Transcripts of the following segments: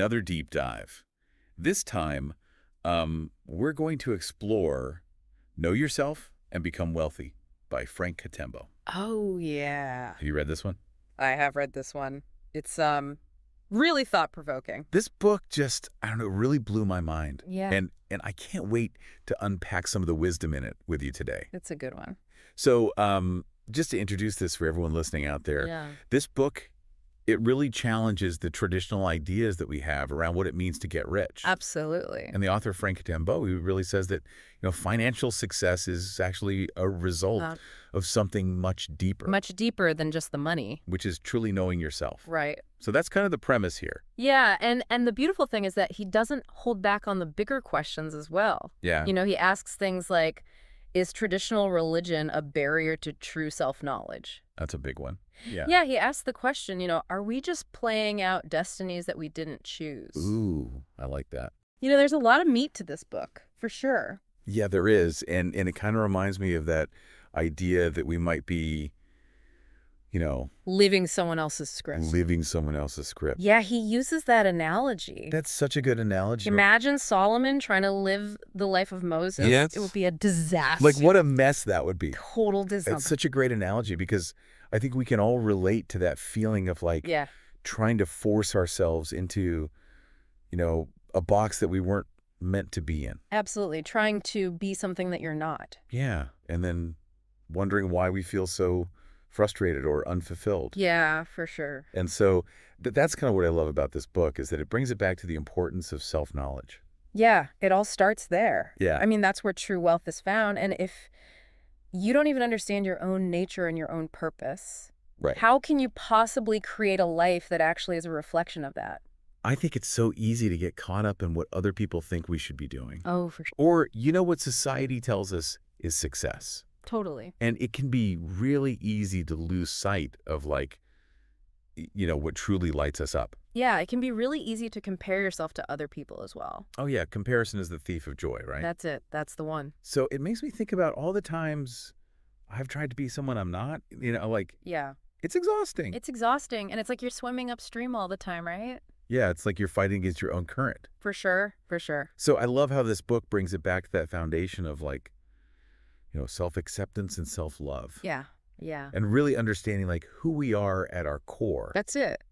another deep dive. This time, we're going to explore Know Yourself and Become Wealthy by Frank Katembo. Oh, yeah. Have you read this one? I have read this one. It's really thought-provoking. This book just, I don't know, really blew my mind. Yeah. And I can't wait to unpack some of the wisdom in it with you today. It's a good one. So just to introduce this for everyone listening out there, this book, it really challenges the traditional ideas that we have around what it means to get rich. Absolutely. And the author, Frank Katembo, he really says that, financial success is actually a result of something much deeper. Much deeper than just the money. Which is truly knowing yourself. Right. So that's kind of the premise here. Yeah, and the beautiful thing is that he doesn't hold back on the bigger questions as well. Yeah. He asks things like, is traditional religion a barrier to true self-knowledge? That's a big one. Yeah. Yeah, he asked the question, are we just playing out destinies that we didn't choose? Ooh, I like that. There's a lot of meat to this book, for sure. Yeah, there is. And it kind of reminds me of that idea that we might be, living someone else's script. Living someone else's script. Yeah, he uses that analogy. That's such a good analogy. Imagine Solomon trying to live the life of Moses. Yes. It would be a disaster. Like, what a mess that would be. Total disaster. It's such a great analogy because I think we can all relate to that feeling of trying to force ourselves into, a box that we weren't meant to be in. Absolutely. Trying to be something that you're not. Yeah. And then wondering why we feel so frustrated or unfulfilled. Yeah, for sure. And so that's kind of what I love about this book, is that it brings it back to the importance of self-knowledge. Yeah, it all starts there. Yeah. I mean, that's where true wealth is found. And if you don't even understand your own nature and your own purpose, right, how can you possibly create a life that actually is a reflection of that? I think it's so easy to get caught up in what other people think we should be doing. Oh, for sure. Or, what society tells us is success. Totally. And it can be really easy to lose sight of what truly lights us up. Yeah, it can be really easy to compare yourself to other people as well. Oh, yeah. Comparison is the thief of joy, right? That's it. That's the one. So it makes me think about all the times I've tried to be someone I'm not, Yeah. It's exhausting. It's exhausting. And it's like you're swimming upstream all the time, right? Yeah, it's like you're fighting against your own current. For sure. For sure. So I love how this book brings it back to that foundation of self-acceptance and self-love. Yeah. Yeah. And really understanding who we are at our core. That's it.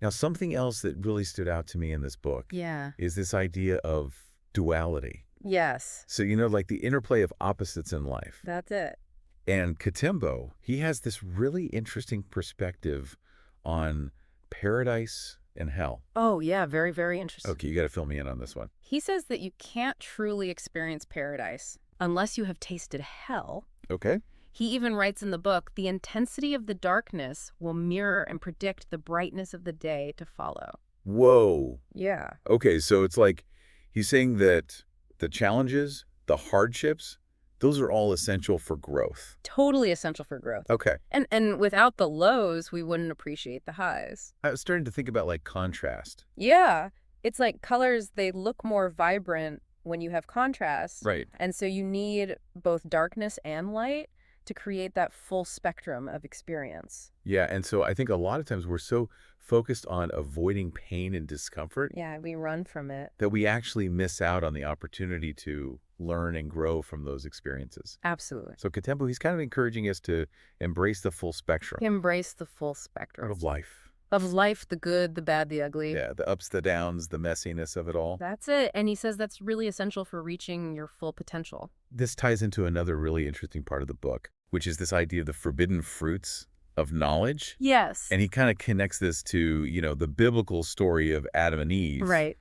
Now, something else that really stood out to me in this book is this idea of duality. Yes. So, the interplay of opposites in life. That's it. And Katembo, he has this really interesting perspective on paradise and hell. Oh, yeah. Very, very interesting. Okay, you got to fill me in on this one. He says that you can't truly experience paradise unless you have tasted hell. Okay. He even writes in the book, the intensity of the darkness will mirror and predict the brightness of the day to follow. Whoa. Yeah. Okay, so it's like he's saying that the challenges, the hardships, those are all essential for growth. Totally essential for growth. Okay. And without the lows, we wouldn't appreciate the highs. I was starting to think about contrast. Yeah. It's like colors, they look more vibrant when you have contrast. Right. And so you need both darkness and light to create that full spectrum of experience. Yeah, and so I think a lot of times we're so focused on avoiding pain and discomfort. Yeah, we run from it. That we actually miss out on the opportunity to learn and grow from those experiences. Absolutely. So Katembo, he's kind of encouraging us to embrace the full spectrum. Embrace the full spectrum. Of life. Of life, the good, the bad, the ugly. Yeah, the ups, the downs, the messiness of it all. That's it. And he says that's really essential for reaching your full potential. This ties into another really interesting part of the book, which is this idea of the forbidden fruits of knowledge. Yes. And he kind of connects this to, the biblical story of Adam and Eve. Right.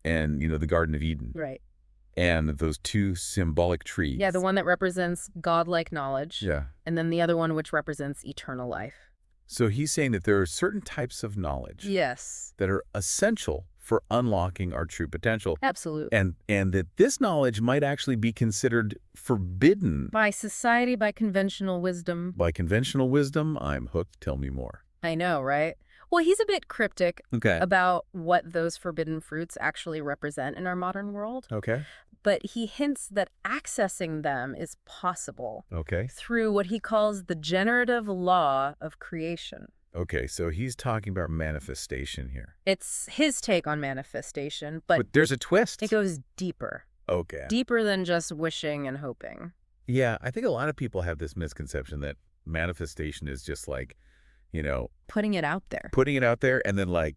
And, the Garden of Eden. Right. And those two symbolic trees. Yeah, the one that represents godlike knowledge. Yeah. And then the other one which represents eternal life. So he's saying that there are certain types of knowledge. Yes. That are essential for unlocking our true potential. Absolutely. And that this knowledge might actually be considered forbidden. By society, by conventional wisdom. By conventional wisdom, I'm hooked. Tell me more. I know, right? Well, he's a bit cryptic about what those forbidden fruits actually represent in our modern world. Okay. But he hints that accessing them is possible Okay. through what he calls the generative law of creation. Okay, so he's talking about manifestation here. It's his take on manifestation, but there's a twist. it goes deeper. Okay. Deeper than just wishing and hoping. Yeah, I think a lot of people have this misconception that manifestation is just like, putting it out there. Putting it out there and then like,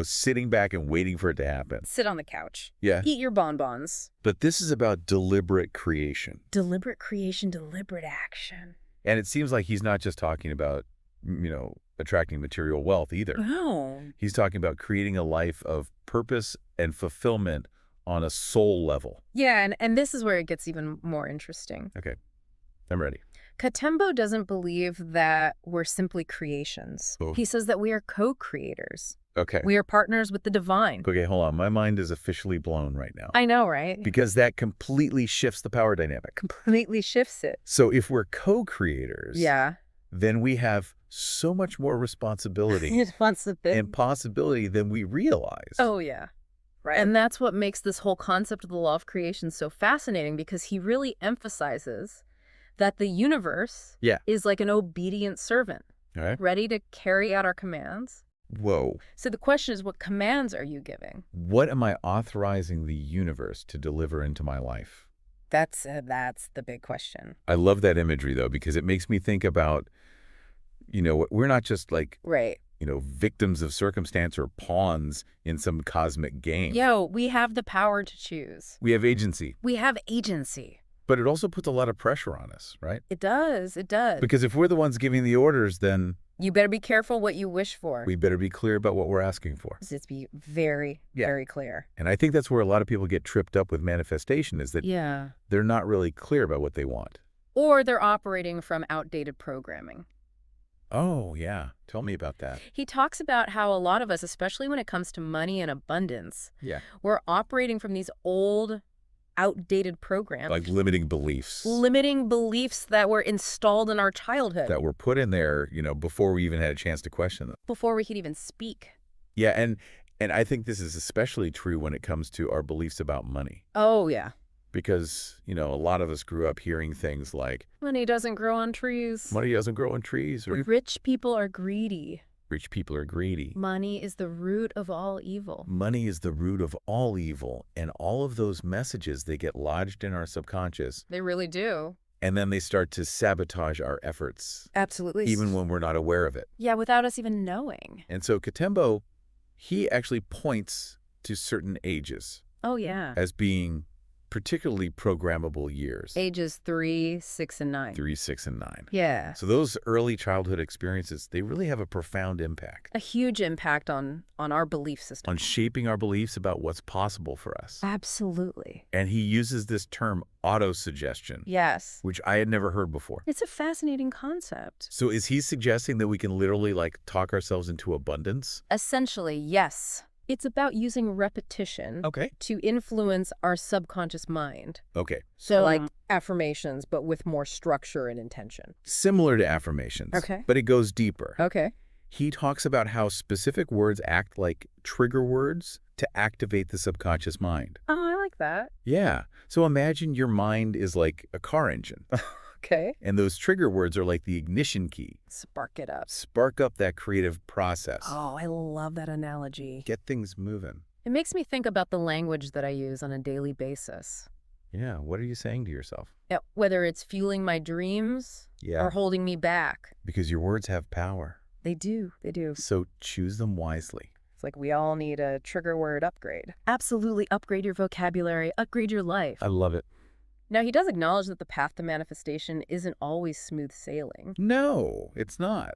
sitting back and waiting for it to happen. Sit on the couch. Yeah. Eat your bonbons. But this is about deliberate creation. Deliberate creation, deliberate action. And it seems like he's not just talking about, attracting material wealth either. No. He's talking about creating a life of purpose and fulfillment on a soul level. Yeah, and this is where it gets even more interesting. Okay, I'm ready. Katembo doesn't believe that we're simply creations. Oh. He says that we are co-creators. Okay. We are partners with the divine. Okay, hold on. My mind is officially blown right now. I know, right? Because that completely shifts the power dynamic. Completely shifts it. So if we're co-creators, yeah, then we have so much more responsibility and possibility than we realize. Oh, yeah. Right. And that's what makes this whole concept of the law of creation so fascinating, because he really emphasizes that the universe is like an obedient servant, ready to carry out our commands. Whoa. So the question is, what commands are you giving? What am I authorizing the universe to deliver into my life? That's the big question. I love that imagery, though, because it makes me think about, we're not just like, victims of circumstance or pawns in some cosmic game. We have the power to choose. We have agency. We have agency. But it also puts a lot of pressure on us, right? It does. It does. Because if we're the ones giving the orders, then you better be careful what you wish for. We better be clear about what we're asking for. Let's be very, very clear. And I think that's where a lot of people get tripped up with manifestation, is that they're not really clear about what they want. Or they're operating from outdated programming. Oh, yeah. Tell me about that. He talks about how a lot of us, especially when it comes to money and abundance, we're operating from these old, outdated programs. Like limiting beliefs. Limiting beliefs that were installed in our childhood. That were put in there, before we even had a chance to question them. Before we could even speak. Yeah, and I think this is especially true when it comes to our beliefs about money. Oh, yeah. Because, a lot of us grew up hearing things like, money doesn't grow on trees. Money doesn't grow on trees. Or rich people are greedy. Rich people are greedy. Money is the root of all evil. Money is the root of all evil. And all of those messages, they get lodged in our subconscious. They really do. And then they start to sabotage our efforts. Absolutely. Even when we're not aware of it. Yeah, without us even knowing. And so Katembo, he actually points to certain ages. Oh, yeah. As being particularly programmable years. Ages 3, 6, and 9. 3, 6, and 9. Yeah. So those early childhood experiences, they really have a profound impact. A huge impact on our belief system. On shaping our beliefs about what's possible for us. Absolutely. And he uses this term autosuggestion. Yes. Which I had never heard before. It's a fascinating concept. So is he suggesting that we can literally talk ourselves into abundance? Essentially, yes. It's about using repetition to influence our subconscious mind. Okay. So like affirmations, but with more structure and intention. Similar to affirmations. Okay. But it goes deeper. Okay. He talks about how specific words act like trigger words to activate the subconscious mind. Oh, I like that. Yeah. So imagine your mind is like a car engine. Okay. And those trigger words are like the ignition key. Spark it up. Spark up that creative process. Oh, I love that analogy. Get things moving. It makes me think about the language that I use on a daily basis. Yeah, what are you saying to yourself? Yeah, whether it's fueling my dreams or holding me back. Because your words have power. They do. They do. So choose them wisely. It's like we all need a trigger word upgrade. Absolutely upgrade your vocabulary, upgrade your life. I love it. Now, he does acknowledge that the path to manifestation isn't always smooth sailing. No, it's not.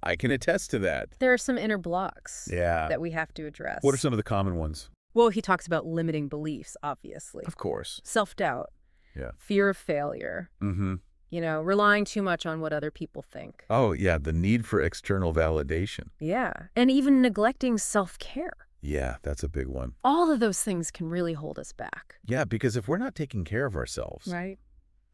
I can attest to that. There are some inner blocks that we have to address. What are some of the common ones? Well, he talks about limiting beliefs, obviously. Of course. Self-doubt. Yeah. Fear of failure. Mm-hmm. Relying too much on what other people think. Oh, yeah, the need for external validation. Yeah, and even neglecting self-care. Yeah, that's a big one. All of those things can really hold us back. Yeah, because if we're not taking care of ourselves, right,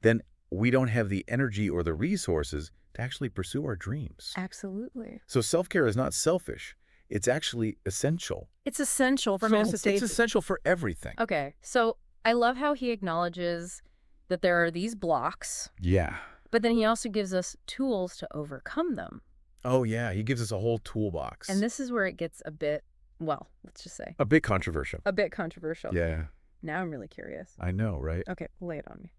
then we don't have the energy or the resources to actually pursue our dreams. Absolutely. So self-care is not selfish. It's actually essential. It's essential for manifestation. It's essential for everything. Okay, so I love how he acknowledges that there are these blocks. Yeah. But then he also gives us tools to overcome them. Oh, yeah. He gives us a whole toolbox. And this is where it gets a bit, well, let's just say. A bit controversial. A bit controversial. Yeah. Now I'm really curious. I know, right? Okay, lay it on me.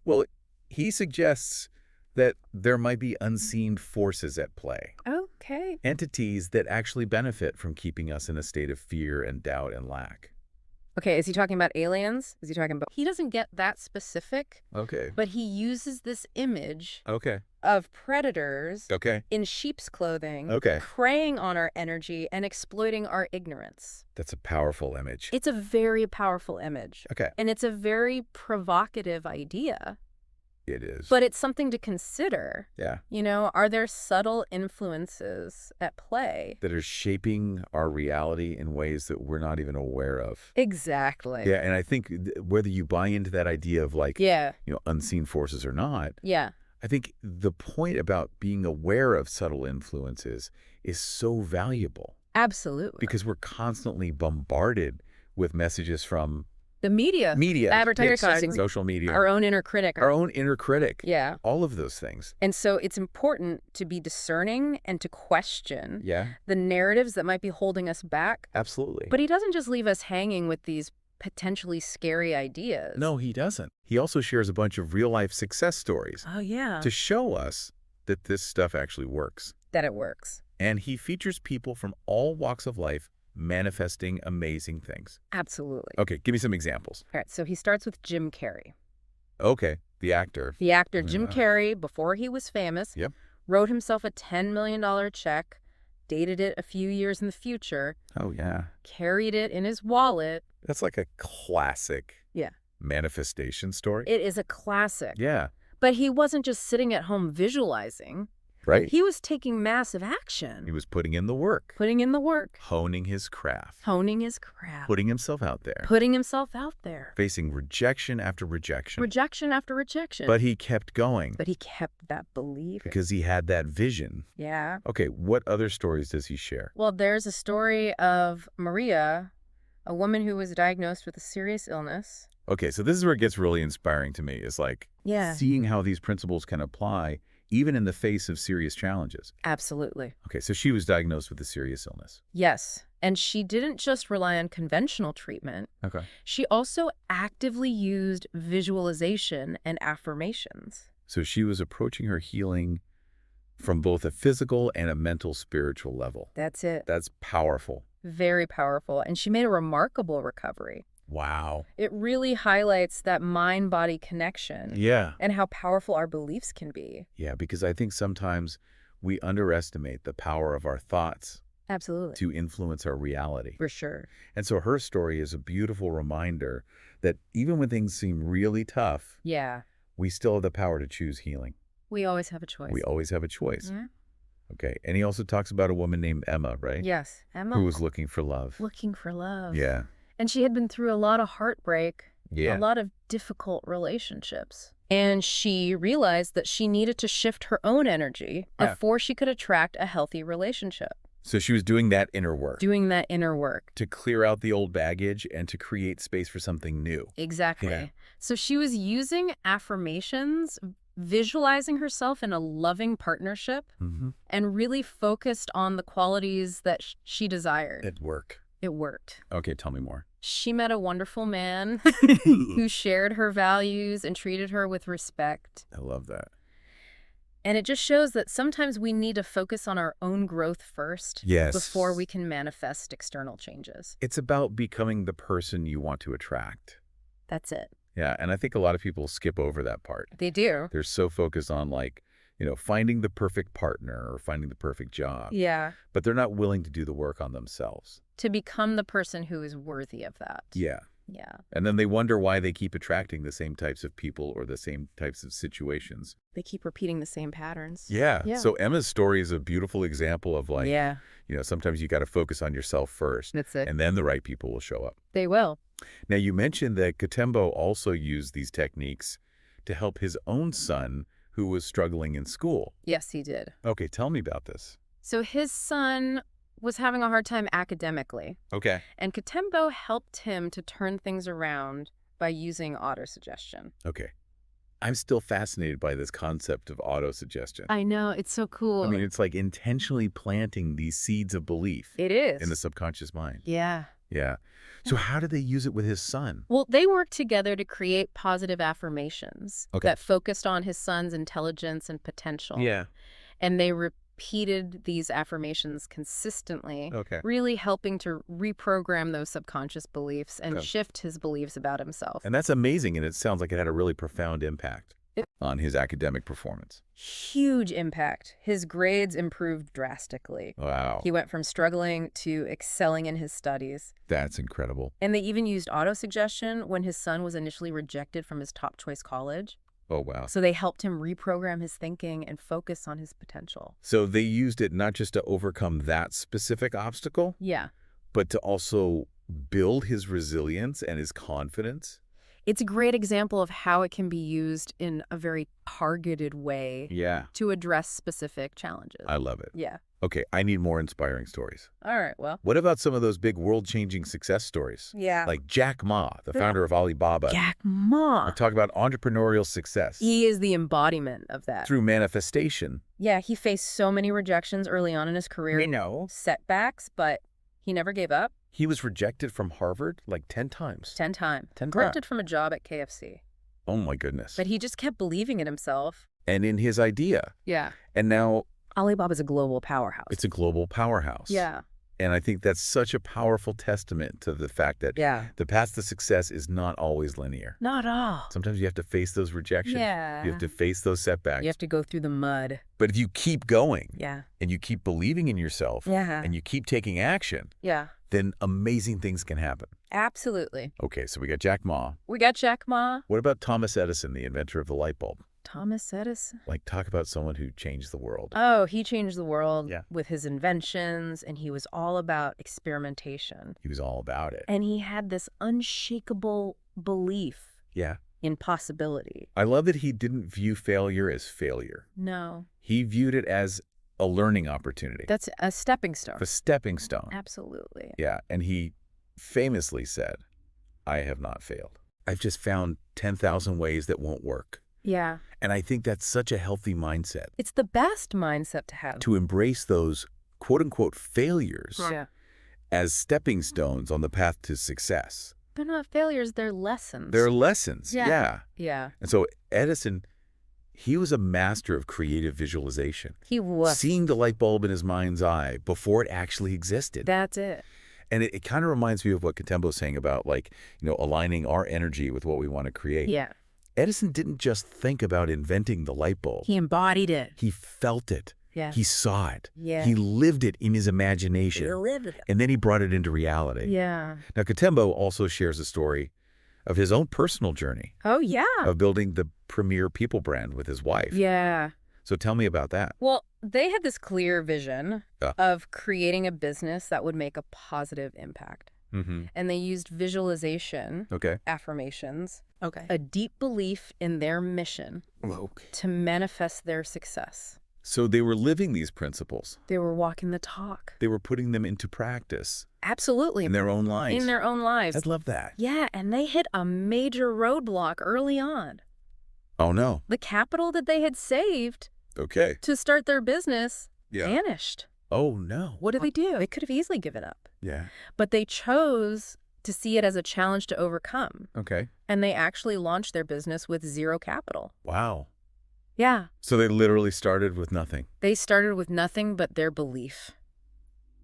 Well, he suggests that there might be unseen forces at play. Okay. Entities that actually benefit from keeping us in a state of fear and doubt and lack. Okay, is he talking about aliens? Is he talking about... He doesn't get that specific. Okay. But he uses this image Okay. of predators Okay. in sheep's clothing, Okay. preying on our energy and exploiting our ignorance. That's a powerful image. It's a very powerful image. Okay. And it's a very provocative idea. It is. But it's something to consider. Yeah. You know, are there subtle influences at play that are shaping our reality in ways that we're not even aware of? Exactly. Yeah, and I think whether you buy into that idea of like, yeah, you know, unseen forces or not, yeah, I think the point about being aware of subtle influences is so valuable. Absolutely. Because we're constantly bombarded with messages from the media, advertising, social media, our own inner critic. Yeah. All of those things. And so it's important to be discerning and to question yeah. the narratives that might be holding us back. Absolutely. But he doesn't just leave us hanging with these potentially scary ideas. No, he doesn't. He also shares a bunch of real-life success stories. Oh, yeah. To show us that this stuff actually works. That it works. And he features people from all walks of life manifesting amazing things. Absolutely. Okay, give me some examples. All right, so he starts with Jim Carrey. Okay, the actor. The actor Jim Carrey, before he was famous, wrote himself a $10 million check, dated it a few years in the future. Oh, yeah. Carried it in his wallet. That's like a classic manifestation story. It is a classic. Yeah. But he wasn't just sitting at home visualizing. Right. He was taking massive action. He was putting in the work. Putting in the work. Honing his craft. Honing his craft. Putting himself out there. Putting himself out there. Facing rejection after rejection. Rejection after rejection. But he kept going. But he kept that belief. Because he had that vision. Yeah. Okay, what other stories does he share? Well, there's a story of Maria, a woman who was diagnosed with a serious illness. Okay, so this is where it gets really inspiring to me. Is like seeing how these principles can apply even in the face of serious challenges. Absolutely. Okay, so she was diagnosed with a serious illness. Yes, and she didn't just rely on conventional treatment. Okay. She also actively used visualization and affirmations. So she was approaching her healing from both a physical and a mental, spiritual level. That's it. That's powerful. Very powerful, and she made a remarkable recovery. Wow. It really highlights that mind-body connection. Yeah. And how powerful our beliefs can be. Yeah, because I think sometimes we underestimate the power of our thoughts. Absolutely. To influence our reality. For sure. And so her story is a beautiful reminder that even when things seem really tough, we still have the power to choose healing. We always have a choice. We always have a choice. Yeah. Okay. And he also talks about a woman named Emma, right? Yes, Emma. Who was looking for love. Looking for love. Yeah. And she had been through a lot of heartbreak, a lot of difficult relationships. And she realized that she needed to shift her own energy before she could attract a healthy relationship. So she was doing that inner work. Doing that inner work. To clear out the old baggage and to create space for something new. Exactly. Yeah. So she was using affirmations, visualizing herself in a loving partnership, and really focused on the qualities that she desired. It worked. It worked. Okay, tell me more. She met a wonderful man who shared her values and treated her with respect. I love that. And it just shows that sometimes we need to focus on our own growth first before we can manifest external changes. It's about becoming the person you want to attract. That's it. Yeah, and I think a lot of people skip over that part. They do. They're so focused on like, you know, finding the perfect partner or finding the perfect job. Yeah. But they're not willing to do the work on themselves. To become the person who is worthy of that. Yeah. Yeah. And then they wonder why they keep attracting the same types of people or the same types of situations. They keep repeating the same patterns. Yeah. So Emma's story is a beautiful example of like, you know, sometimes you got to focus on yourself first. That's it. And then the right people will show up. They will. Now, you mentioned that Katembo also used these techniques to help his own son who was struggling in school. Yes, he did. Okay, tell me about this. So his son was having a hard time academically. Okay. And Katembo helped him to turn things around by using autosuggestion. Okay. I'm still fascinated by this concept of autosuggestion. I know. It's so cool. I mean, it's like intentionally planting these seeds of belief. It is. In the subconscious mind. Yeah. Yeah. So how did they use it with his son? Well, they worked together to create positive affirmations that focused on his son's intelligence and potential. Yeah. And they repeated these affirmations consistently, really helping to reprogram those subconscious beliefs and shift his beliefs about himself. And that's amazing, and it sounds like it had a really profound impact on his academic performance. Huge impact. His grades improved drastically. Wow. He went from struggling to excelling in his studies. That's incredible. And they even used autosuggestion when his son was initially rejected from his top choice college. Oh, wow. So they helped him reprogram his thinking and focus on his potential. So they used it not just to overcome that specific obstacle, but to also build his resilience and his confidence. It's a great example of how it can be used in a very targeted way to address specific challenges. I love it. Yeah. Okay, I need more inspiring stories. All right, well. What about some of those big world-changing success stories? Yeah. Like Jack Ma, the founder of Alibaba. Jack Ma. Talk about entrepreneurial success. He is the embodiment of that. Through manifestation. Yeah, he faced so many rejections early on in his career. We know. Setbacks, but he never gave up. He was rejected from Harvard like 10 times. 10 times. 10 times. Rejected from a job at KFC. Oh, my goodness. But he just kept believing in himself. And in his idea. Yeah. And now Alibaba's a global powerhouse. It's a global powerhouse. Yeah. And I think that's such a powerful testament to the fact that the path to success is not always linear. Not at all. Sometimes you have to face those rejections. Yeah. You have to face those setbacks. You have to go through the mud. But if you keep going and you keep believing in yourself and you keep taking action, then amazing things can happen. Absolutely. Okay, so we got Jack Ma. We got Jack Ma. What about Thomas Edison, the inventor of the light bulb? Thomas Edison? Like, talk about someone who changed the world. Oh, he changed the world with his inventions, and he was all about experimentation. He was all about it. And he had this unshakable belief in possibility. I love that he didn't view failure as failure. No. He viewed it as a learning opportunity. That's a stepping stone. A stepping stone. Absolutely. Yeah, and he famously said, I have not failed. I've just found 10,000 ways that won't work. Yeah. And I think that's such a healthy mindset. It's the best mindset to have. To embrace those quote-unquote failures as stepping stones on the path to success. They're not failures, they're lessons. They're lessons, yeah. Yeah. And so Edison, he was a master of creative visualization. He was. Seeing the light bulb in his mind's eye before it actually existed. That's it. And it kind of reminds me of what Katembo's saying about, like, aligning our energy with what we want to create. Yeah. Edison didn't just think about inventing the light bulb. He embodied it. He felt it. Yeah. He saw it. Yeah. He lived it in his imagination. He lived it. And then he brought it into reality. Yeah. Now, Katembo also shares a story of his own personal journey. Oh, yeah. Of building the premier people brand with his wife. Yeah. So tell me about that. Well, they had this clear vision of creating a business that would make a positive impact. Mm-hmm. And they used visualization, affirmations, a deep belief in their mission to manifest their success. So they were living these principles. They were walking the talk. They were putting them into practice. Absolutely. In their own lives. In their own lives. I'd love that. Yeah, and they hit a major roadblock early on. Oh, no. The capital that they had saved to start their business vanished. Oh, no. What did they do? They could have easily given up. Yeah. But they chose to see it as a challenge to overcome. Okay. And they actually launched their business with zero capital. Wow. Yeah. So they literally started with nothing. They started with nothing but their belief.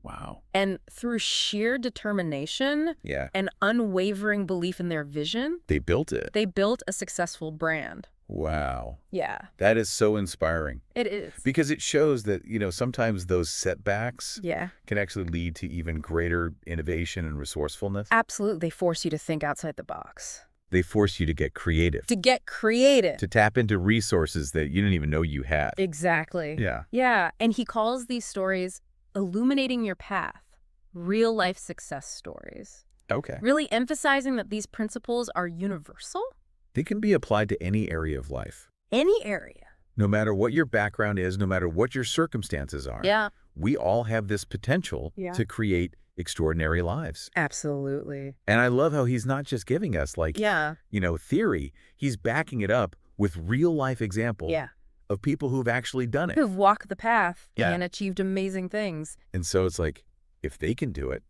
Wow. And through sheer determination and unwavering belief in their vision, they built it. They built a successful brand. Wow. Yeah. That is so inspiring. It is. Because it shows that, sometimes those setbacks can actually lead to even greater innovation and resourcefulness. Absolutely. They force you to think outside the box. They force you to get creative. To get creative. To tap into resources that you didn't even know you had. Exactly. Yeah. Yeah. And he calls these stories illuminating your path, real-life success stories. Okay. Really emphasizing that these principles are universal. They can be applied to any area of life. Any area. No matter what your background is, no matter what your circumstances are. Yeah. We all have this potential to create extraordinary lives. Absolutely. And I love how he's not just giving us theory. He's backing it up with real-life examples of people who've actually done it. Who've walked the path and achieved amazing things. And so it's like, if they can do it,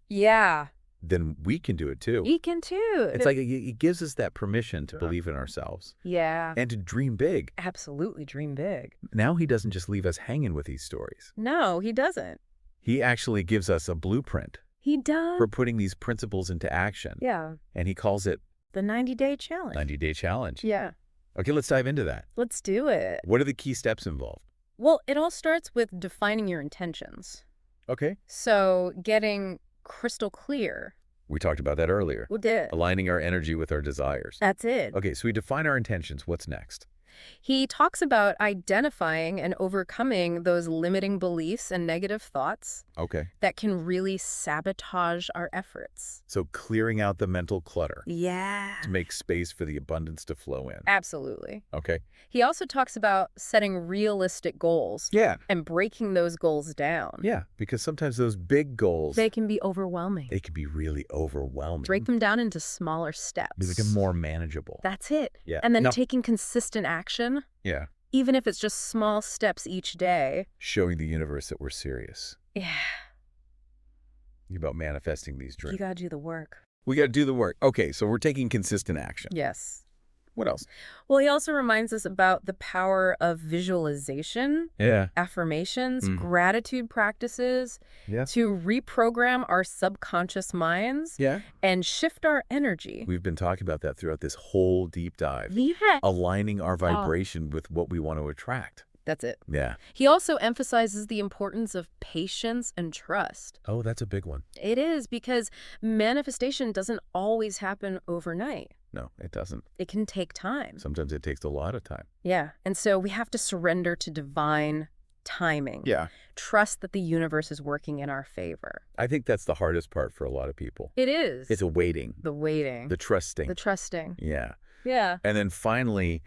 then we can do it too. We can too. It's like it gives us that permission to believe in ourselves. Yeah. And to dream big. Absolutely dream big. Now he doesn't just leave us hanging with these stories. No, he doesn't. He actually gives us a blueprint. He does. For putting these principles into action. Yeah. And he calls it the 90-day challenge. 90-day challenge. Yeah. Okay, let's dive into that. Let's do it. What are the key steps involved? Well, it all starts with defining your intentions. Okay. So getting crystal clear. We talked about that earlier. We did. Aligning our energy with our desires. That's it. Okay, so we define our intentions. What's next? He talks about identifying and overcoming those limiting beliefs and negative thoughts that can really sabotage our efforts. So clearing out the mental clutter. Yeah. To make space for the abundance to flow in. Absolutely. Okay. He also talks about setting realistic goals. Yeah. And breaking those goals down. Yeah, because sometimes those big goals. They can be overwhelming. They can be really overwhelming. Break them down into smaller steps. They become more manageable. That's it. Yeah. And then taking consistent action. Yeah. Even if it's just small steps each day. Showing the universe that we're serious. Yeah. About manifesting these dreams. You gotta do the work. We gotta do the work. Okay, so we're taking consistent action. Yes. What else? Well, he also reminds us about the power of visualization, affirmations, gratitude practices, to reprogram our subconscious minds and shift our energy. We've been talking about that throughout this whole deep dive. Yeah. Aligning our vibration with what we want to attract. That's it. Yeah. He also emphasizes the importance of patience and trust. Oh, that's a big one. It is, because manifestation doesn't always happen overnight. No, it doesn't. It can take time. Sometimes it takes a lot of time. Yeah. And so we have to surrender to divine timing. Yeah. Trust that the universe is working in our favor. I think that's the hardest part for a lot of people. It is. It's a waiting. The waiting. The trusting. The trusting. Yeah. Yeah. And then finally,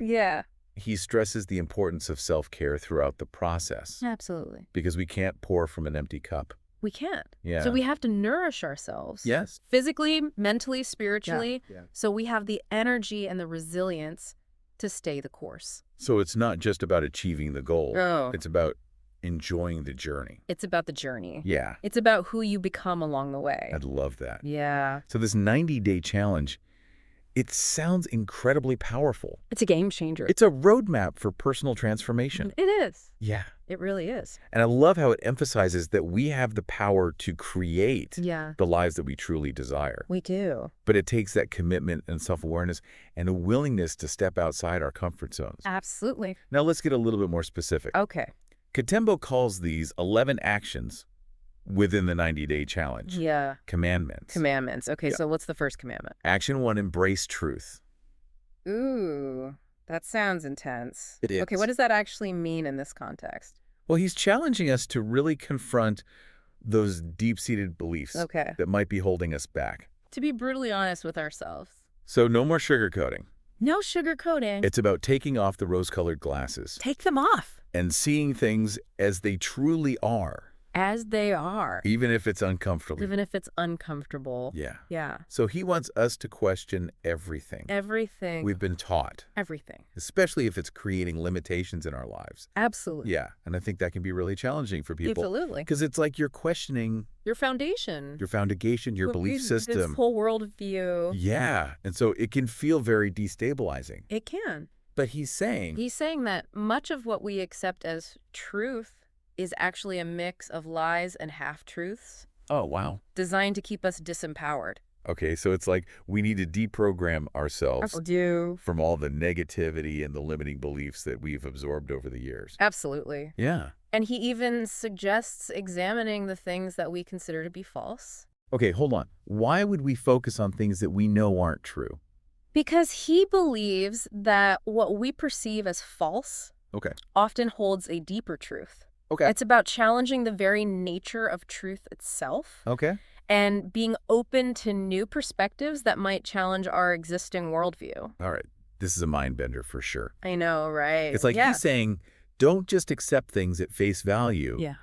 he stresses the importance of self-care throughout the process. Absolutely. Because we can't pour from an empty cup. We can't. Yeah. So we have to nourish ourselves. Yes. Physically, mentally, spiritually. Yeah. So we have the energy and the resilience to stay the course. So it's not just about achieving the goal. Oh. It's about enjoying the journey. It's about the journey. Yeah. It's about who you become along the way. I'd love that. Yeah. So this 90-day challenge, it sounds incredibly powerful. It's a game changer. It's a roadmap for personal transformation. It is. Yeah. It really is. And I love how it emphasizes that we have the power to create the lives that we truly desire. We do. But it takes that commitment and self-awareness and a willingness to step outside our comfort zones. Absolutely. Now let's get a little bit more specific. Okay. Katembo calls these 11 actions within the 90-day challenge. Yeah. Commandments. Commandments. Okay, so what's the first commandment? Action 1, embrace truth. Ooh, that sounds intense. It is. Okay, what does that actually mean in this context? Well, he's challenging us to really confront those deep-seated beliefs that might be holding us back. To be brutally honest with ourselves. So no more sugarcoating. No sugarcoating. It's about taking off the rose-colored glasses. Take them off. And seeing things as they truly are. As they are. Even if it's uncomfortable. Even if it's uncomfortable. Yeah. Yeah. So he wants us to question everything. Everything. We've been taught. Everything. Especially if it's creating limitations in our lives. Absolutely. Yeah. And I think that can be really challenging for people. Absolutely. Because it's like you're questioning your foundation. Your foundation, your belief system. This whole worldview. Yeah. And so it can feel very destabilizing. It can. But he's saying that much of what we accept as truth is actually a mix of lies and half-truths. Oh, wow. Designed to keep us disempowered. Okay, so it's like we need to deprogram ourselves from all the negativity and the limiting beliefs that we've absorbed over the years. Absolutely. Yeah. And he even suggests examining the things that we consider to be false. Okay, hold on. Why would we focus on things that we know aren't true? Because he believes that what we perceive as false often holds a deeper truth. Okay. It's about challenging the very nature of truth itself. Okay. And being open to new perspectives that might challenge our existing worldview. All right. This is a mind bender for sure. I know, right? It's like he's saying, don't just accept things at face value. Yeah.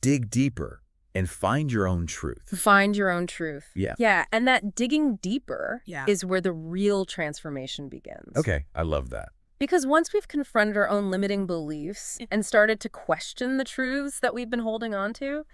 Dig deeper and find your own truth. Find your own truth. Yeah. Yeah. And that digging deeper is where the real transformation begins. Okay. I love that. Because once we've confronted our own limiting beliefs and started to question the truths that we've been holding on to,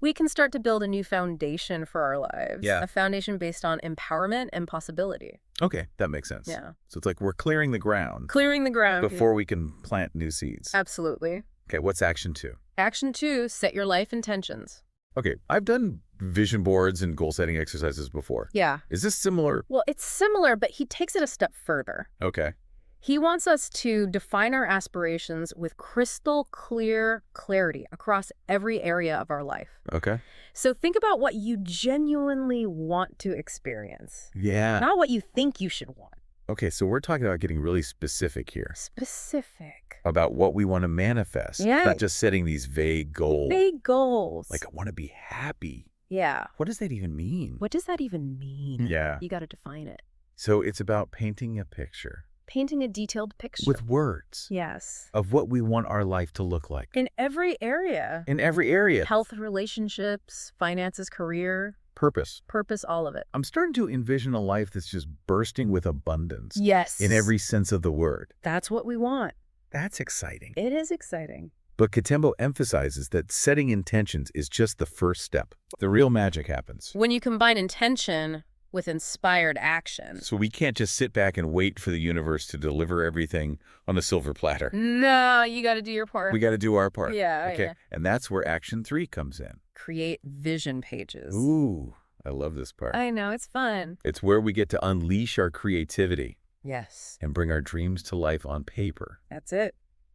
we can start to build a new foundation for our lives. A foundation based on empowerment and possibility. Okay, that makes sense. Yeah. So it's like we're clearing the ground. Clearing the ground. Before we can plant new seeds. Absolutely. Okay, what's action 2? Action 2, set your life intentions. Okay, I've done vision boards and goal-setting exercises before. Yeah. Is this similar? Well, it's similar, but he takes it a step further. Okay. He wants us to define our aspirations with crystal clear clarity across every area of our life. Okay. So think about what you genuinely want to experience. Yeah. Not what you think you should want. Okay, so we're talking about getting really specific here. Specific. About what we want to manifest. Yeah. Not just setting these vague goals. Vague goals. Like, I want to be happy. Yeah. What does that even mean? What does that even mean? Yeah. You got to define it. So it's about painting a picture. Painting a detailed picture. With words. Yes. Of what we want our life to look like. In every area. In every area. Health, relationships, finances, career. Purpose. Purpose, all of it. I'm starting to envision a life that's just bursting with abundance. Yes. In every sense of the word. That's what we want. That's exciting. It is exciting. But Katembo emphasizes that setting intentions is just the first step. The real magic happens when you combine intention with inspired action. So we can't just sit back and wait for the universe to deliver everything on a silver platter. No, you got to do your part. We got to do our part. Yeah. Okay. Yeah. And that's where action 3 comes in. Create vision pages. Ooh, I love this part. I know, it's fun. It's where we get to unleash our creativity. Yes. And bring our dreams to life on paper. That's it.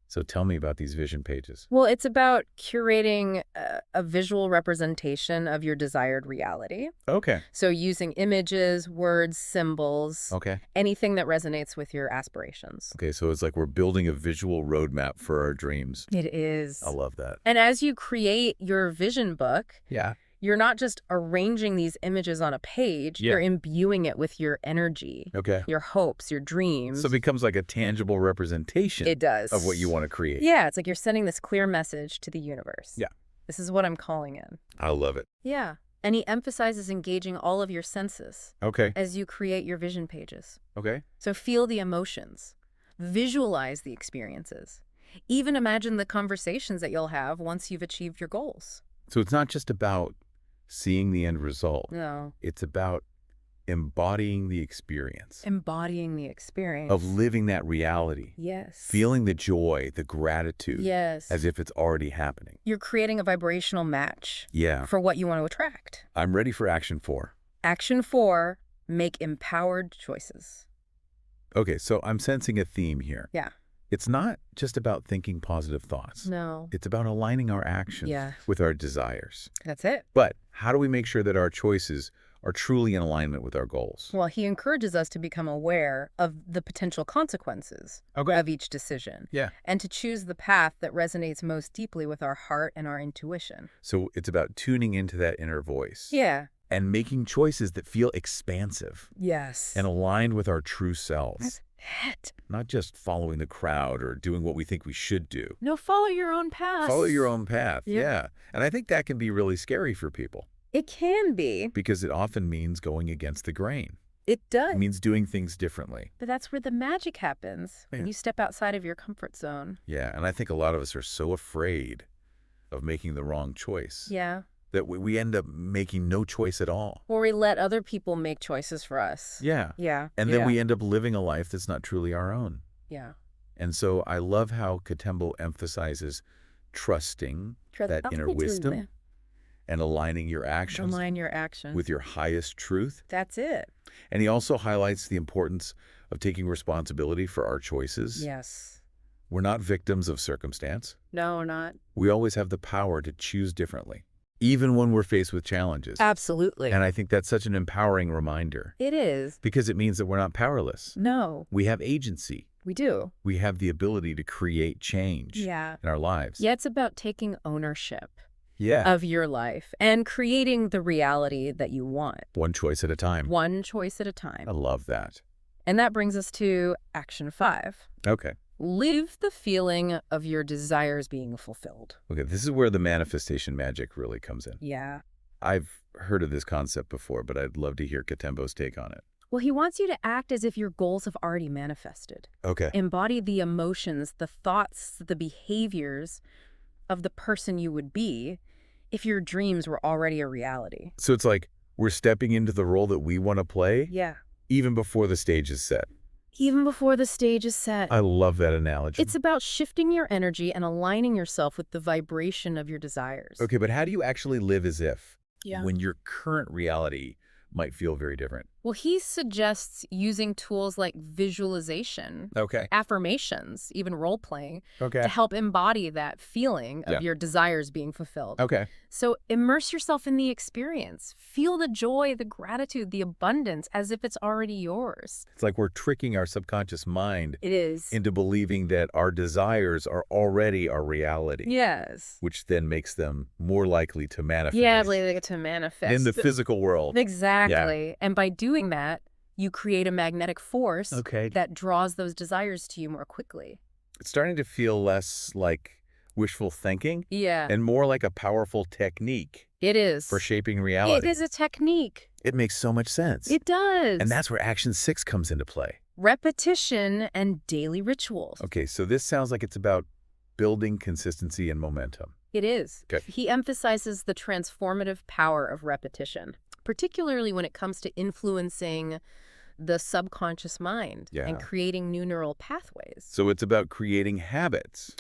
So tell me about these vision pages. Well, it's about curating a visual representation of your desired reality. Okay. So using images, words, symbols. Okay. Anything that resonates with your aspirations. Okay, so it's like we're building a visual roadmap for our dreams. It is. I love that. And as you create your vision book, yeah, you're not just arranging these images on a page, you're imbuing it with your energy, your hopes, your dreams. So it becomes like a tangible representation it does. Of what you want to create. Yeah, it's like you're sending this clear message to the universe. Yeah. This is what I'm calling in. I love it. Yeah. And he emphasizes engaging all of your senses as you create your vision pages. Okay. So feel the emotions, visualize the experiences, even imagine the conversations that you'll have once you've achieved your goals. So it's not just about seeing the end result. No. It's about embodying the experience. Embodying the experience. Of living that reality. Yes. Feeling the joy, the gratitude. Yes. As if it's already happening. You're creating a vibrational match. Yeah. For what you want to attract. I'm ready for action 4. Action 4, make empowered choices. Okay, so I'm sensing a theme here. Yeah. It's not just about thinking positive thoughts. No. It's about aligning our actions with our desires. That's it. But how do we make sure that our choices are truly in alignment with our goals? Well, he encourages us to become aware of the potential consequences of each decision. Yeah. And to choose the path that resonates most deeply with our heart and our intuition. So it's about tuning into that inner voice. Yeah. And making choices that feel expansive. Yes. And aligned with our true selves. That's it. Not just following the crowd or doing what we think we should do. No, follow your own path. Follow your own path, Yep. yeah. And I think that can be really scary for people. It can be. Because it often means going against the grain. It does. It means doing things differently. But that's where the magic happens, when you step outside of your comfort zone. Yeah, and I think a lot of us are so afraid of making the wrong choice. Yeah. That we end up making no choice at all. Or we let other people make choices for us. Yeah. Yeah. And then we end up living a life that's not truly our own. Yeah. And so I love how Katembo emphasizes trusting that inner wisdom and aligning your actions. Align your actions. With your highest truth. That's it. And he also highlights the importance of taking responsibility for our choices. Yes. We're not victims of circumstance. No, we're not. We always have the power to choose differently. Even when we're faced with challenges. Absolutely. And I think that's such an empowering reminder. It is. Because it means that we're not powerless. No. We have agency. We do. We have the ability to create change in our lives. Yeah, it's about taking ownership yeah. of your life and creating the reality that you want. One choice at a time. One choice at a time. I love that. And that brings us to action 5. Okay. Live the feeling of your desires being fulfilled. Okay, this is where the manifestation magic really comes in. Yeah. I've heard of this concept before, but I'd love to hear Katembo's take on it. Well, he wants you to act as if your goals have already manifested. Okay. Embody the emotions, the thoughts, the behaviors of the person you would be if your dreams were already a reality. So it's like we're stepping into the role that we want to play? Yeah. Even before the stage is set. Even before the stage is set. I love that analogy. It's about shifting your energy and aligning yourself with the vibration of your desires. Okay, but how do you actually live as if Yeah. when your current reality might feel very different? Well, he suggests using tools like visualization, Okay. affirmations, even role-playing, Okay. to help embody that feeling of Yeah. your desires being fulfilled. Okay. So immerse yourself in the experience. Feel the joy, the gratitude, the abundance as if it's already yours. It's like we're tricking our subconscious mind It is. into believing that our desires are already our reality. Yes. Which then makes them more likely to manifest. Yeah, like to manifest. In the physical world. Exactly. And by doing that, you create a magnetic force Okay. that draws those desires to you more quickly. It's starting to feel less like wishful thinking Yeah. and more like a powerful technique It is. for shaping reality. It is a technique. It makes so much sense. It does. And that's where action 6 comes into play. Repetition and daily rituals. Okay, so this sounds like it's about building consistency and momentum. It is. Okay. He emphasizes the transformative power of repetition, particularly when it comes to influencing the subconscious mind and creating new neural pathways. So it's about creating habits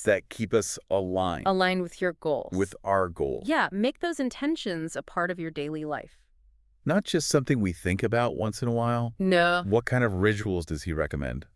that keep us aligned. Aligned with your goals. With our goals. Yeah, make those intentions a part of your daily life. Not just something we think about once in a while. No. What kind of rituals does he recommend?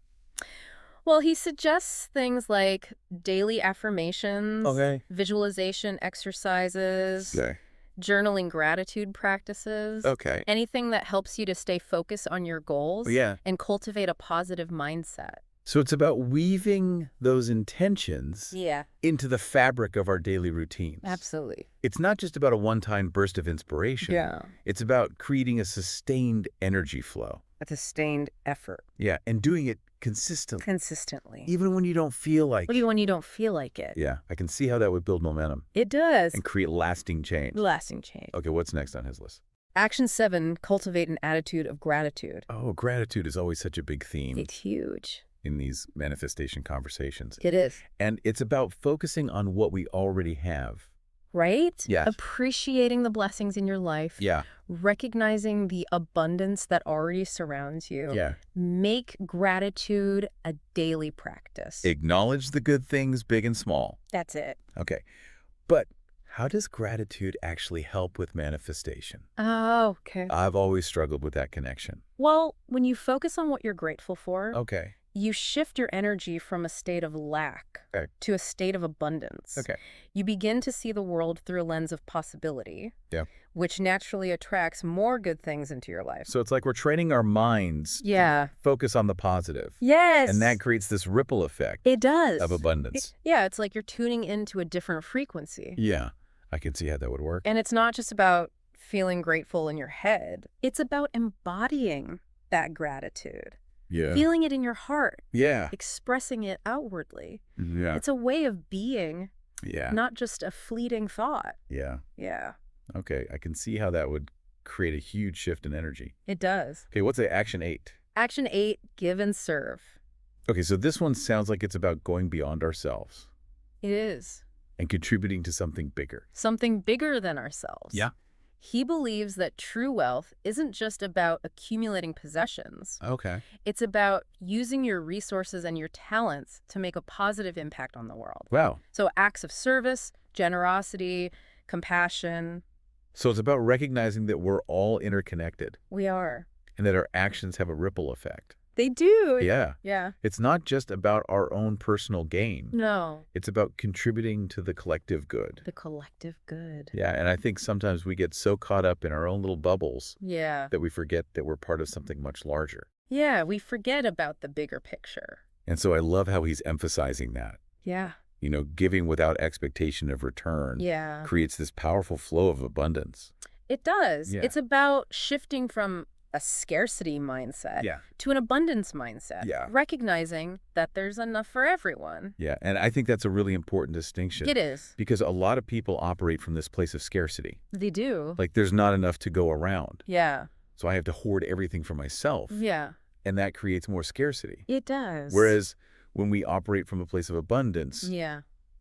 Well, he suggests things like daily affirmations, Okay. visualization exercises, Okay. journaling gratitude practices. Okay. Anything that helps you to stay focused on your goals and cultivate a positive mindset. So it's about weaving those intentions into the fabric of our daily routines. Absolutely. It's not just about a one-time burst of inspiration. Yeah. It's about creating a sustained energy flow. A sustained effort. Yeah, and doing it consistently. Consistently. Even when you don't feel like it. Even when you don't feel like it. Yeah, I can see how that would build momentum. It does. And create lasting change. Lasting change. Okay, what's next on his list? Action 7, cultivate an attitude of gratitude. Oh, gratitude is always such a big theme. It's huge. In these manifestation conversations. It is. And it's about focusing on what we already have. Right? Yes. Appreciating the blessings in your life. Yeah. Recognizing the abundance that already surrounds you. Yeah. Make gratitude a daily practice. Acknowledge the good things, big and small. That's it. Okay. But how does gratitude actually help with manifestation? Oh, okay. I've always struggled with that connection. Well, when you focus on what you're grateful for, Okay. you shift your energy from a state of lack to a state of abundance. Okay. You begin to see the world through a lens of possibility, which naturally attracts more good things into your life. So it's like we're training our minds to focus on the positive. Yes. And that creates this ripple effect. It does. Of abundance. It's like you're tuning into a different frequency. Yeah, I can see how that would work. And it's not just about feeling grateful in your head. It's about embodying that gratitude. Yeah. Feeling it in your heart. Yeah. Expressing it outwardly. Yeah. It's a way of being. Yeah. Not just a fleeting thought. Yeah. Yeah. Okay, I can see how that would create a huge shift in energy. It does. Okay, what's action 8? Action 8, give and serve. Okay, so this one sounds like it's about going beyond ourselves. It is. And contributing to something bigger. Something bigger than ourselves. Yeah. He believes that true wealth isn't just about accumulating possessions. Okay. It's about using your resources and your talents to make a positive impact on the world. Wow. So acts of service, generosity, compassion. So it's about recognizing that we're all interconnected. We are. And that our actions have a ripple effect. They do. Yeah. Yeah. It's not just about our own personal gain. No. It's about contributing to the collective good. The collective good. Yeah, and I think sometimes we get so caught up in our own little bubbles that we forget that we're part of something much larger. Yeah, we forget about the bigger picture. And so I love how he's emphasizing that. Yeah. You know, giving without expectation of return creates this powerful flow of abundance. It does. Yeah. It's about shifting from a scarcity mindset to an abundance mindset, recognizing that there's enough for everyone. Yeah, and I think that's a really important distinction. It is. Because a lot of people operate from this place of scarcity. They do. Like there's not enough to go around. Yeah. So I have to hoard everything for myself. Yeah. And that creates more scarcity. It does. Whereas when we operate from a place of abundance,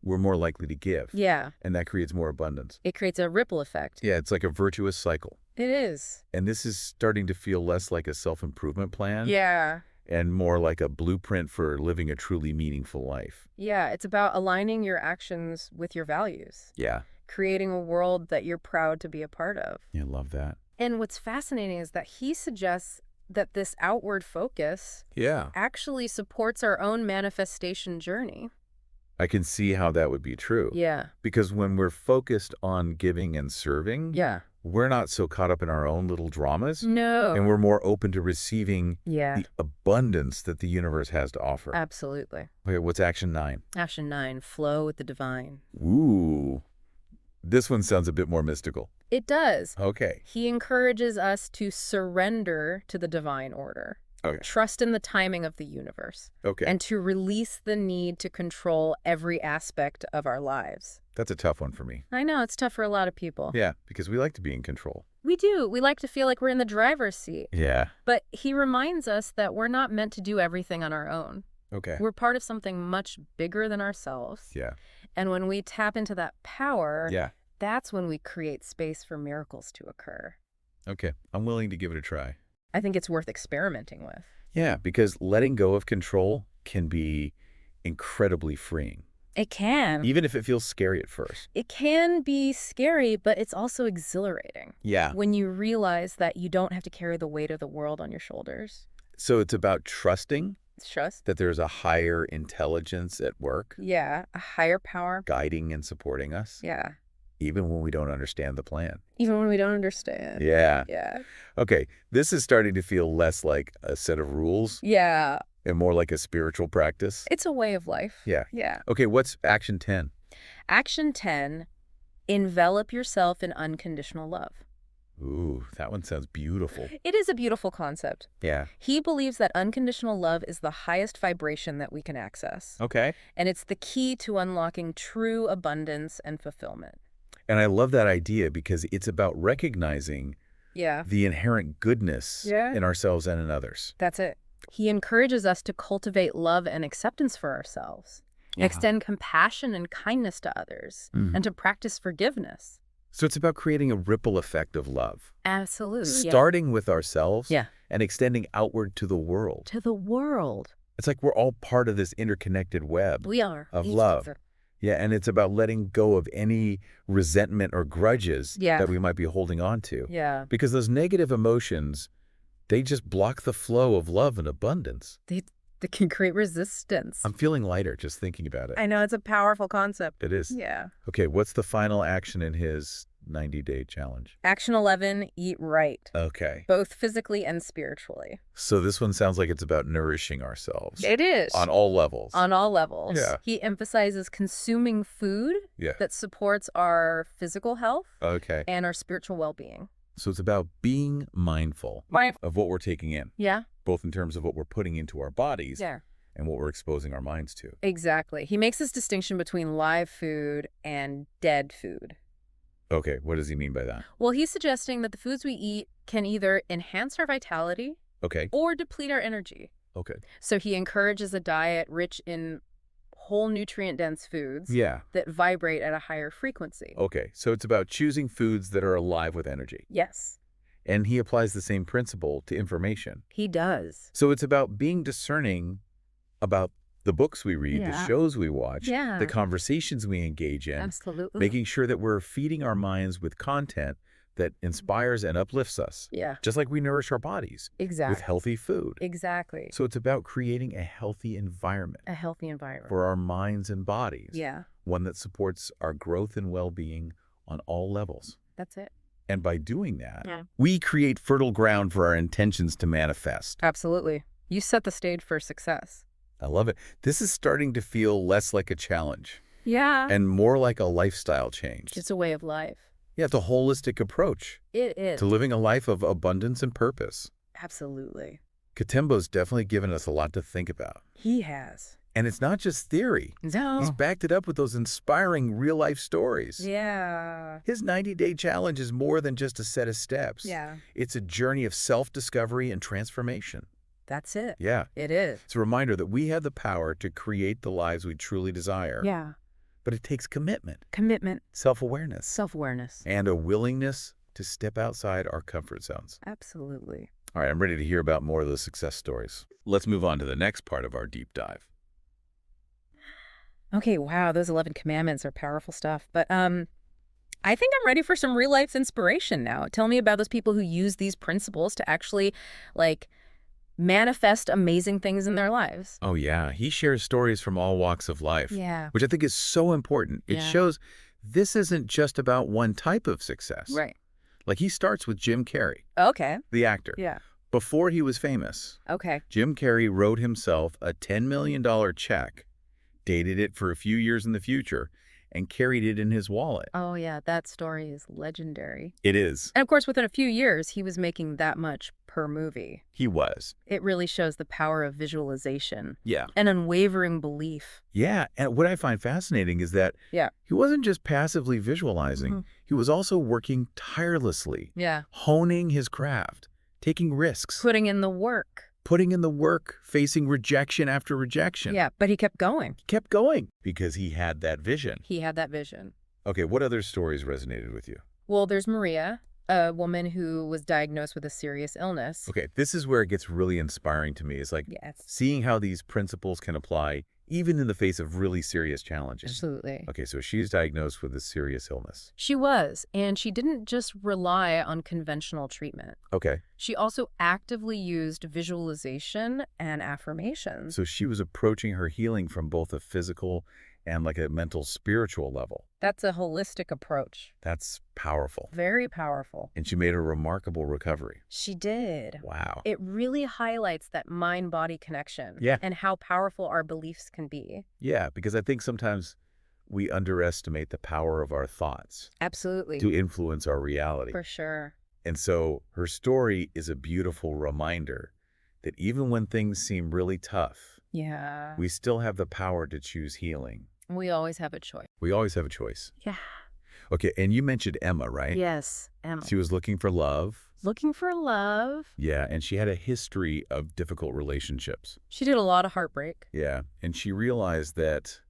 we're more likely to give. Yeah. And that creates more abundance. It creates a ripple effect. Yeah, it's like a virtuous cycle. It is. And this is starting to feel less like a self-improvement plan. Yeah. And more like a blueprint for living a truly meaningful life. Yeah, it's about aligning your actions with your values. Yeah. Creating a world that you're proud to be a part of. Yeah, I love that. And what's fascinating is that he suggests that this outward focus actually supports our own manifestation journey. I can see how that would be true. Yeah. Because when we're focused on giving and serving, we're not so caught up in our own little dramas. No. And we're more open to receiving the abundance that the universe has to offer. Absolutely. Okay, what's action 9? Action 9, flow with the divine. Ooh. This one sounds a bit more mystical. It does. Okay. He encourages us to surrender to the divine order. Okay. Trust in the timing of the universe. Okay. And to release the need to control every aspect of our lives. That's a tough one for me. I know, it's tough for a lot of people. Yeah, because we like to be in control. We do. We like to feel like we're in the driver's seat. Yeah. But he reminds us that we're not meant to do everything on our own. Okay. We're part of something much bigger than ourselves. Yeah. And when we tap into that power, yeah, that's when we create space for miracles to occur. Okay. I'm willing to give it a try. I think it's worth experimenting with. Yeah, because letting go of control can be incredibly freeing. It can. Even if it feels scary at first. It can be scary, but it's also exhilarating. Yeah. When you realize that you don't have to carry the weight of the world on your shoulders. So it's about trusting Trust. that there's a higher intelligence at work. Yeah, a higher power. Guiding and supporting us. Yeah. Even when we don't understand the plan. Even when we don't understand. Yeah. Yeah. Okay, this is starting to feel less like a set of rules. Yeah. And more like a spiritual practice. It's a way of life. Yeah. Yeah. Okay, what's action 10? Action 10, envelop yourself in unconditional love. Ooh, that one sounds beautiful. It is a beautiful concept. Yeah. He believes that unconditional love is the highest vibration that we can access. Okay. And it's the key to unlocking true abundance and fulfillment. And I love that idea because it's about recognizing the inherent goodness in ourselves and in others. That's it. He encourages us to cultivate love and acceptance for ourselves, extend compassion and kindness to others, and to practice forgiveness. So it's about creating a ripple effect of love. Absolutely. Starting with ourselves and extending outward to the world. To the world. It's like we're all part of this interconnected web We are. of love. Yeah, and it's about letting go of any resentment or grudges that we might be holding on to. Yeah. Because those negative emotions, they just block the flow of love and abundance. They can create resistance. I'm feeling lighter just thinking about it. I know, it's a powerful concept. It is. Yeah. Okay, what's the final action in his 90-day challenge? Action 11, eat right. Okay. Both physically and spiritually. So this one sounds like it's about nourishing ourselves. It is. On all levels. On all levels. Yeah. He emphasizes consuming food that supports our physical health and our spiritual well-being. So it's about being mindful of what we're taking in. Yeah. Both in terms of what we're putting into our bodies and what we're exposing our minds to. Exactly. He makes this distinction between live food and dead food. Okay, what does he mean by that? Well, he's suggesting that the foods we eat can either enhance our vitality or deplete our energy. Okay. So he encourages a diet rich in whole nutrient-dense foods that vibrate at a higher frequency. Okay, so it's about choosing foods that are alive with energy. Yes. And he applies the same principle to information. He does. So it's about being discerning about the books we read, the shows we watch, the conversations we engage in. Absolutely. Making sure that we're feeding our minds with content that inspires and uplifts us. Yeah. Just like we nourish our bodies. Exactly. With healthy food. Exactly. So it's about creating a healthy environment. A healthy environment. For our minds and bodies. Yeah. One that supports our growth and well-being on all levels. That's it. And by doing that, we create fertile ground for our intentions to manifest. Absolutely. You set the stage for success. I love it. This is starting to feel less like a challenge. Yeah. And more like a lifestyle change. It's a way of life. Yeah, it's a holistic approach. It is. To living a life of abundance and purpose. Absolutely. Katembo's definitely given us a lot to think about. He has. And it's not just theory. No. He's backed it up with those inspiring real-life stories. Yeah. His 90-day challenge is more than just a set of steps. Yeah. It's a journey of self-discovery and transformation. That's it. Yeah. It is. It's a reminder that we have the power to create the lives we truly desire. Yeah. But it takes commitment. Commitment. Self-awareness. Self-awareness. And a willingness to step outside our comfort zones. Absolutely. All right, I'm ready to hear about more of those success stories. Let's move on to the next part of our deep dive. Okay, wow, those 11 commandments are powerful stuff. But I think I'm ready for some real-life inspiration now. Tell me about those people who use these principles to actually, like, manifest amazing things in their lives. Oh, yeah. He shares stories from all walks of life. Yeah. Which I think is so important. It shows this isn't just about one type of success. Right. Like, he starts with Jim Carrey. Okay. The actor. Yeah. Before he was famous. Okay. Jim Carrey wrote himself a $10 million check, dated it for a few years in the future, and carried it in his wallet. Oh, yeah. That story is legendary. It is. And, of course, within a few years, he was making that much per movie. He was. It really shows the power of visualization. Yeah. And unwavering belief. Yeah. And what I find fascinating is that he wasn't just passively visualizing. He was also working tirelessly. Yeah. Honing his craft, taking risks. Putting in the work. Putting in the work, facing rejection after rejection. Yeah, but he kept going. He kept going because he had that vision. He had that vision. Okay, what other stories resonated with you? Well, there's Maria, a woman who was diagnosed with a serious illness. Okay, this is where it gets really inspiring to me. It's like seeing how these principles can apply even in the face of really serious challenges. Absolutely. Okay, so she's diagnosed with a serious illness. She was, and she didn't just rely on conventional treatment. Okay. She also actively used visualization and affirmations. So she was approaching her healing from both a physical and like a mental, spiritual level. That's a holistic approach. That's powerful. Very powerful. And she made a remarkable recovery. She did. Wow. It really highlights that mind-body connection. Yeah. And how powerful our beliefs can be. Yeah, because I think sometimes we underestimate the power of our thoughts. Absolutely. To influence our reality. For sure. And so her story is a beautiful reminder that even when things seem really tough, we still have the power to choose healing. We always have a choice. We always have a choice. Yeah. Okay, and you mentioned Emma, right? Yes, Emma. She was looking for love. Looking for love. Yeah, and she had a history of difficult relationships. She did a lot of heartbreak. Yeah, and she realized that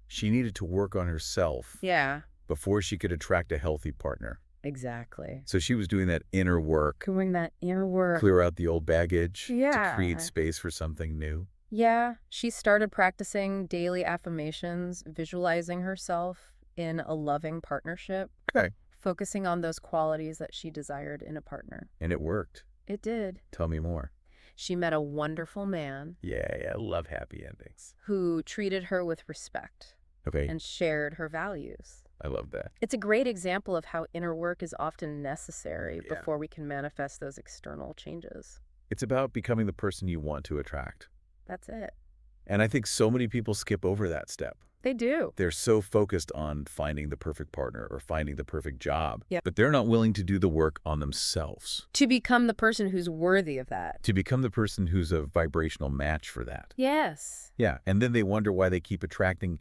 she needed to work on herself before she could attract a healthy partner. Exactly. So she was doing that inner work. Doing that inner work. Clear out the old baggage to create space for something new. Yeah, she started practicing daily affirmations, visualizing herself in a loving partnership. Okay. Focusing on those qualities that she desired in a partner. And it worked. It did. Tell me more. She met a wonderful man. Yeah, I love happy endings. Who treated her with respect. Okay. And shared her values. I love that. It's a great example of how inner work is often necessary before we can manifest those external changes. It's about becoming the person you want to attract. That's it. And I think so many people skip over that step. They do. They're so focused on finding the perfect partner or finding the perfect job, Yep. but they're not willing to do the work on themselves. To become the person who's worthy of that. To become the person who's a vibrational match for that. Yes. Yeah, and then they wonder why they keep attracting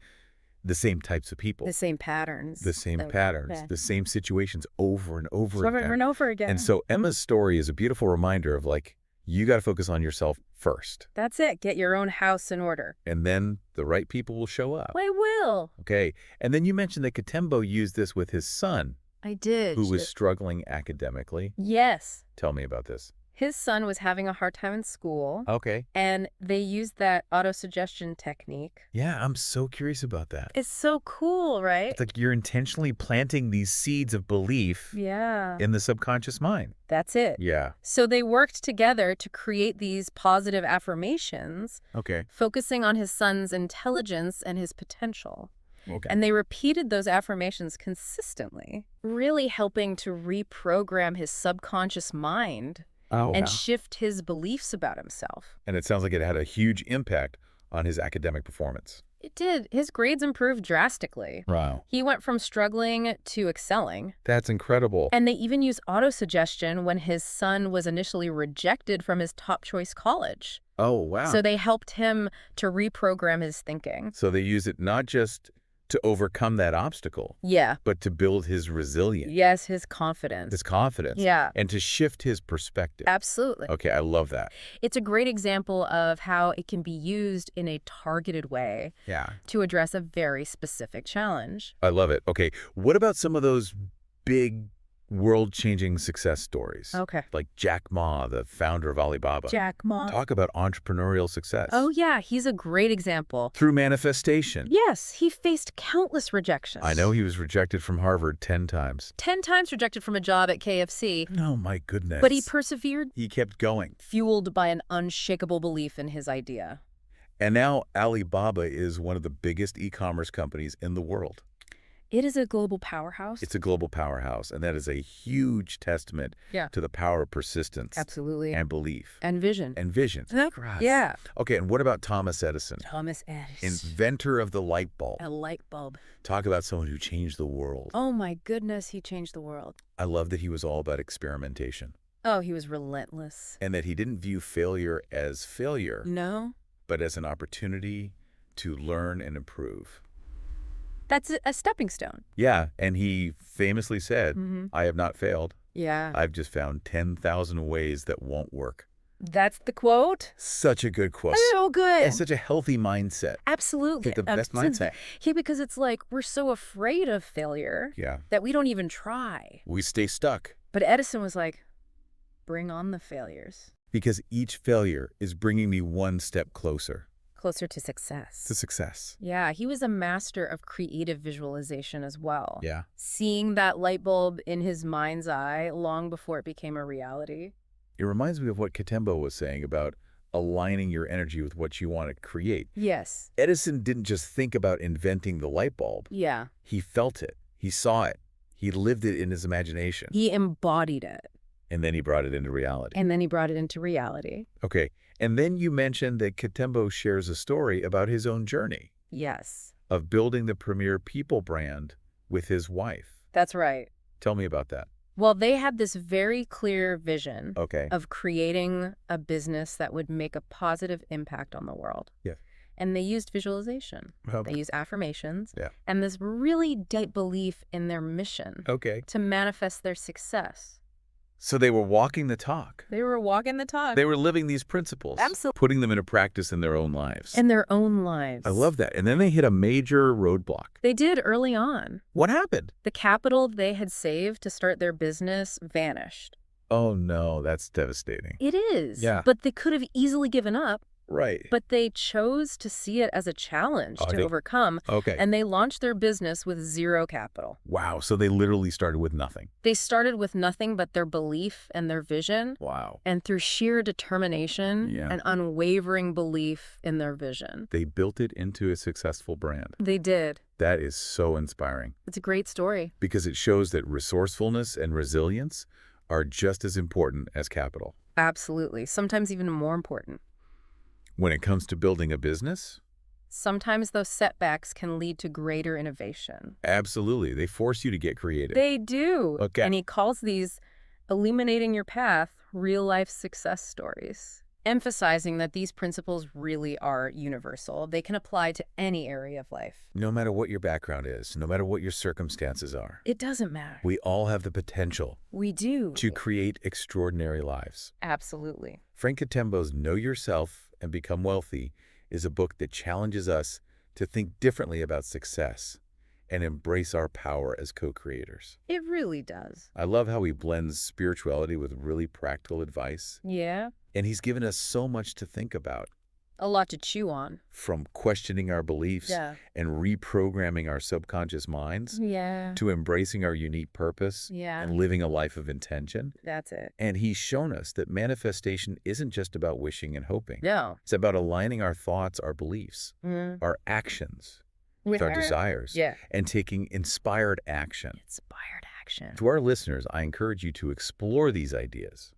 the same types of people. The same patterns. The same patterns, the same situations over and over again. Over and over again. And so Emma's story is a beautiful reminder of like, you got to focus on yourself first. That's it. Get your own house in order. And then the right people will show up. They will. Okay. And then you mentioned that Katembo used this with his son. I did. Who was struggling academically. Yes. Tell me about this. His son was having a hard time in school. Okay. And they used that autosuggestion technique. Yeah, I'm so curious about that. It's so cool, right? It's like you're intentionally planting these seeds of belief in the subconscious mind. That's it. Yeah. So they worked together to create these positive affirmations. Okay. Focusing on his son's intelligence and his potential. Okay. And they repeated those affirmations consistently, really helping to reprogram his subconscious mind. And shift his beliefs about himself. And it sounds like it had a huge impact on his academic performance. It did. His grades improved drastically. Wow. He went from struggling to excelling. That's incredible. And they even used autosuggestion when his son was initially rejected from his top choice college. Oh, wow. So they helped him to reprogram his thinking. So they use it not just to overcome that obstacle. Yeah. But to build his resilience. Yes, his confidence. His confidence. Yeah. And to shift his perspective. Absolutely. Okay, I love that. It's a great example of how it can be used in a targeted way to address a very specific challenge. I love it. Okay, what about some of those big world-changing success stories? Okay. Like Jack Ma, the founder of Alibaba. Jack Ma. Talk about entrepreneurial success. Oh, yeah, he's a great example. Through manifestation. Yes, he faced countless rejections. I know he was rejected from Harvard 10 times. 10 times rejected from a job at KFC. Oh, my goodness. But he persevered. He kept going. Fueled by an unshakable belief in his idea. And now Alibaba is one of the biggest e-commerce companies in the world. It is a global powerhouse. It's a global powerhouse, and that is a huge testament to the power of persistence. Absolutely. And belief. And vision. And vision. Yeah. Okay, and what about Thomas Edison? Thomas Edison. Inventor of the light bulb. A light bulb. Talk about someone who changed the world. Oh my goodness, he changed the world. I love that he was all about experimentation. Oh, he was relentless. And that he didn't view failure as failure. No. But as an opportunity to learn and improve. That's a stepping stone. Yeah, and he famously said, I have not failed. Yeah. I've just found 10,000 ways that won't work. That's the quote? Such a good quote. So good. And such a healthy mindset. Absolutely. Like the best mindset. Yeah, because it's like we're so afraid of failure that we don't even try. We stay stuck. But Edison was like, bring on the failures. Because each failure is bringing me one step closer. Closer to success. To success. Yeah, he was a master of creative visualization as well. Yeah. Seeing that light bulb in his mind's eye long before it became a reality. It reminds me of what Katembo was saying about aligning your energy with what you want to create. Yes. Edison didn't just think about inventing the light bulb. Yeah. He felt it. He saw it. He lived it in his imagination. He embodied it. And then he brought it into reality. Okay. And then you mentioned that Katembo shares a story about his own journey. Yes. Of building the premier people brand with his wife. That's right. Tell me about that. Well, they had this very clear vision Okay. of creating a business that would make a positive impact on the world. Yeah. And they used visualization. They used affirmations. Yeah. And this really deep belief in their mission. Okay. To manifest their success. So they were walking the talk. They were walking the talk. They were living these principles. Absolutely. Putting them into practice in their own lives. In their own lives. I love that. And then they hit a major roadblock. They did early on. What happened? The capital they had saved to start their business vanished. Oh, no, that's devastating. It is. Yeah. But they could have easily given up. Right. But they chose to see it as a challenge to overcome. Okay. And they launched their business with zero capital. Wow. So they literally started with nothing. They started with nothing but their belief and their vision. Wow. And through sheer determination and unwavering belief in their vision. They built it into a successful brand. They did. That is so inspiring. It's a great story. Because it shows that resourcefulness and resilience are just as important as capital. Absolutely. Sometimes even more important. When it comes to building a business? Sometimes those setbacks can lead to greater innovation. Absolutely. They force you to get creative. They do. Okay. And he calls these illuminating your path real-life success stories, emphasizing that these principles really are universal. They can apply to any area of life. No matter what your background is, no matter what your circumstances are. It doesn't matter. We all have the potential. We do. To create extraordinary lives. Absolutely. Frank Katembo's Know Yourself and Become Wealthy is a book that challenges us to think differently about success and embrace our power as co-creators. It really does. I love how he blends spirituality with really practical advice. Yeah. And he's given us so much to think about. A lot to chew on. From questioning our beliefs and reprogramming our subconscious minds to embracing our unique purpose and living a life of intention. That's it. And he's shown us that manifestation isn't just about wishing and hoping. No. It's about aligning our thoughts, our beliefs, our actions with our desires and taking inspired action. To our listeners, I encourage you to explore these ideas.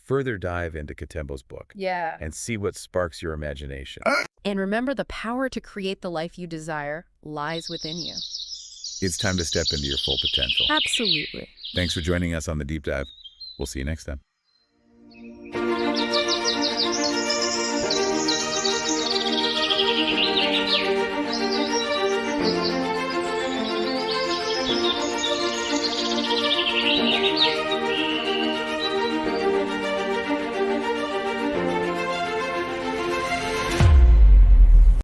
Further dive into Katembo's book and see what sparks your imagination. And remember, the power to create the life you desire lies within you. It's time to step into your full potential. Absolutely. Thanks for joining us on The Deep Dive. We'll see you next time. you.